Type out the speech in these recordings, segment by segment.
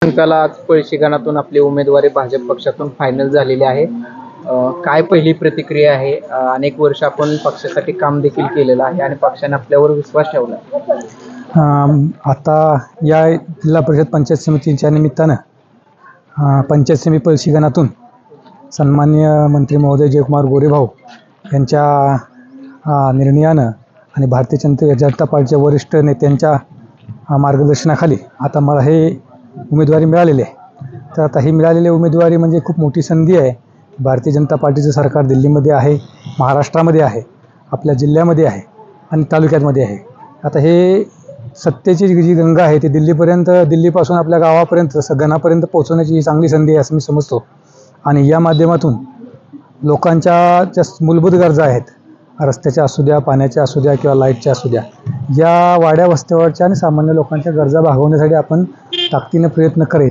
अंकाला आज पळशी गणातून आपली उमेदवारी भाजप पक्षातून फायनल झालेली आहे. काय पहिली प्रतिक्रिया आहे? अनेक वर्ष आपण पक्षासाठी काम देखील केलेलं आहे आणि पक्षाने आपल्यावर विश्वास ठेवला. आता या जिल्हा परिषद पंचायत समितीच्या निमित्तानं पंचायत समिती पळशी गणातून सन्माननीय मंत्री महोदय जयकुमार गोरेभाऊ यांच्या निर्णयानं आणि भारतीय जनता पार्टीच्या वरिष्ठ नेत्यांच्या मार्गदर्शनाखाली आता मला हे उमेदवारी मिळालेली आहे. तर आता ही मिळालेली उमेदवारी म्हणजे खूप मोठी संधी आहे. भारतीय जनता पार्टीचं सरकार दिल्लीमध्ये आहे, महाराष्ट्रामध्ये आहे, आपल्या जिल्ह्यामध्ये आहे आणि तालुक्यामध्ये आहे. आता हे सत्तेची जी गंगा आहे ती दिल्लीपासून आपल्या गावापर्यंत गणापर्यंत पोहोचवण्याची ही चांगली संधी आहे असं मी समजतो. आणि या माध्यमातून लोकांच्या ज्या मूलभूत गरजा आहेत, रस्त्याच्या असू द्या, पाण्याच्या असू द्या किंवा लाईटच्या असू द्या, या वाड्या वस्त्यावरच्या आणि सामान्य लोकांच्या गरजा भागवण्यासाठी आपण ताकदीने प्रयत्न करेल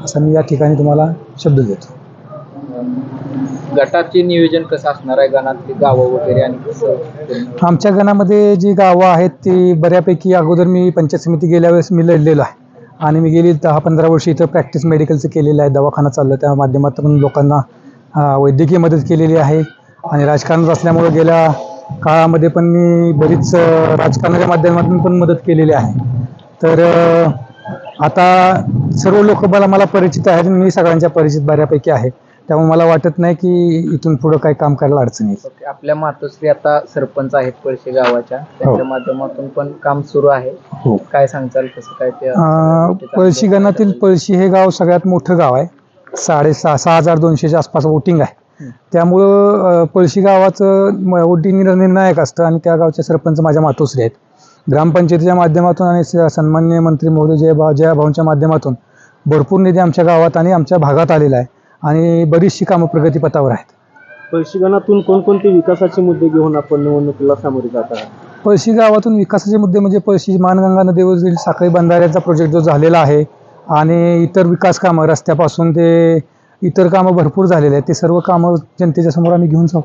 असं मी या ठिकाणी तुम्हाला शब्द देतो. गटाचे नियोजन कसं असणार आहे? गणातली गावं वगैरे आणि कसं? आमच्या गणामध्ये जी गावं आहेत ती बऱ्यापैकी अगोदर मी पंचायत समिती गेल्या वेळेस मी लढलेलो आहे आणि मी गेली 10-15 वर्ष इथं प्रॅक्टिस मेडिकलचं केलेलं आहे. दवाखाना चाललं, त्या माध्यमातून लोकांना वैद्यकीय मदत केलेली आहे. आणि राजकारणात असल्यामुळे गेल्या काळामध्ये पण मी बरीच राजकारणाच्या माध्यमातून पण मदत केलेली आहे. तर आता सर्व लोक मला परिचित आहेत, मी सगळ्यांच्या परिचित बऱ्यापैकी आहे. त्यामुळे मला वाटत नाही की इथून पुढं काही काम करायला अडचण येईल. आपल्या मातोश्री आता सरपंच आहेत पळशी गावाच्या, त्यांच्या माध्यमातून पण काम सुरू आहे. काय सांगताल, कसं काय ते? पळशी गणातील पळशी हे गाव सगळ्यात मोठं गाव आहे. 6,200च्या आसपास वोटिंग आहे. त्यामुळं पळशी गावाचं वोटिंग निर्णायक असतं आणि त्या गावचे सरपंच माझ्या मातोश्री आहेत. ग्रामपंचायतीच्या माध्यमातून आणि सन्माननीय मंत्री महोदय जयभाऊंच्या माध्यमातून भरपूर निधी आमच्या गावात आणि आमच्या भागात आलेला आहे आणि बरीचशी कामं प्रगतीपथावर आहेत. पळशी गणातून कोणकोणते विकासाचे मुद्दे घेऊन आपण निवडणुकीला सामोरे जात आहात? पळशी गावातून विकासाचे मुद्दे म्हणजे पळशी मानगंगा नदीवरील साखळी बंधाऱ्याचा प्रोजेक्ट जो झालेला आहे आणि इतर विकास कामं, रस्त्यापासून ते इतर कामं भरपूर झालेले आहेत. ते सर्व कामं जनतेच्या समोर आम्ही घेऊन जाऊ.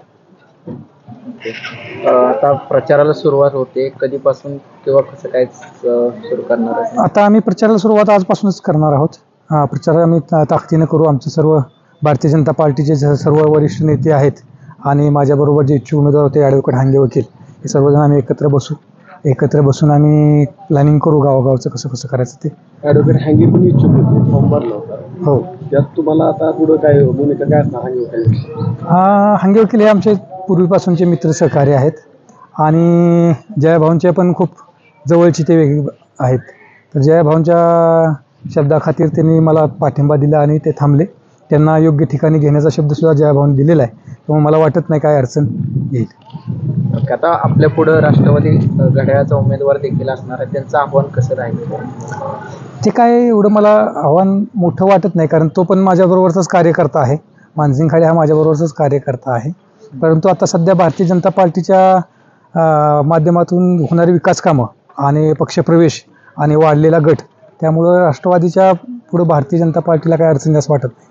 आता प्रचाराला सुरुवात होते, कधीपासून किंवा कसं काय सुरू करणार आहे? आता आम्ही प्रचाराला सुरुवात आजपासूनच करणार आहोत. प्रचार आम्ही ताकदीनं करू. आमचे सर्व भारतीय जनता पार्टीचे सर्व वरिष्ठ नेते आहेत आणि माझ्याबरोबर जे इच्छुक उमेदवार होते ॲडव्होकेट हांगे वकील, हे सर्वजण आम्ही एकत्र बसून आम्ही प्लॅनिंग करू गावोगावचं कसं कसं करायचं ते. ॲडव्होकेट हांगे पण इच्छुक होते, फॉर्म भरला होता. हो. त्यात तुम्हाला आता पुढं काय भूमिका काय असणार हांगे वकील? हांगे वकील हे आमचे पूर्वीपासूनचे मित्र सहकारी आहेत आणि जयभाऊंचे पण खूप जवळचे ते आहेत. तर जयभाऊंच्या शब्दाखातीर त्यांनी मला पाठिंबा दिला आणि ते थांबले. त्यांना योग्य ठिकाणी घेण्याचा शब्दसुद्धा जयभाऊंनी दिलेला आहे. त्यामुळे मला वाटत नाही काय अडचण येईल. आता आपल्या पुढं राष्ट्रवादी घड्याळाचा उमेदवार देखील असणार आहे, त्यांचं आव्हान कसं राहील? ते काय एवढं मला आव्हान मोठं वाटत नाही, कारण तो पण माझ्याबरोबरचाच कार्यकर्ता आहे. मानसिंग खाडे हा माझ्याबरोबरचाच कार्यकर्ता आहे. परंतु आता सध्या भारतीय जनता पार्टीच्या माध्यमातून होणारी विकास कामं आणि पक्षप्रवेश आणि वाढलेला गट, त्यामुळं राष्ट्रवादीच्या पुढं भारतीय जनता पार्टीला काय अडचण असं वाटत नाही.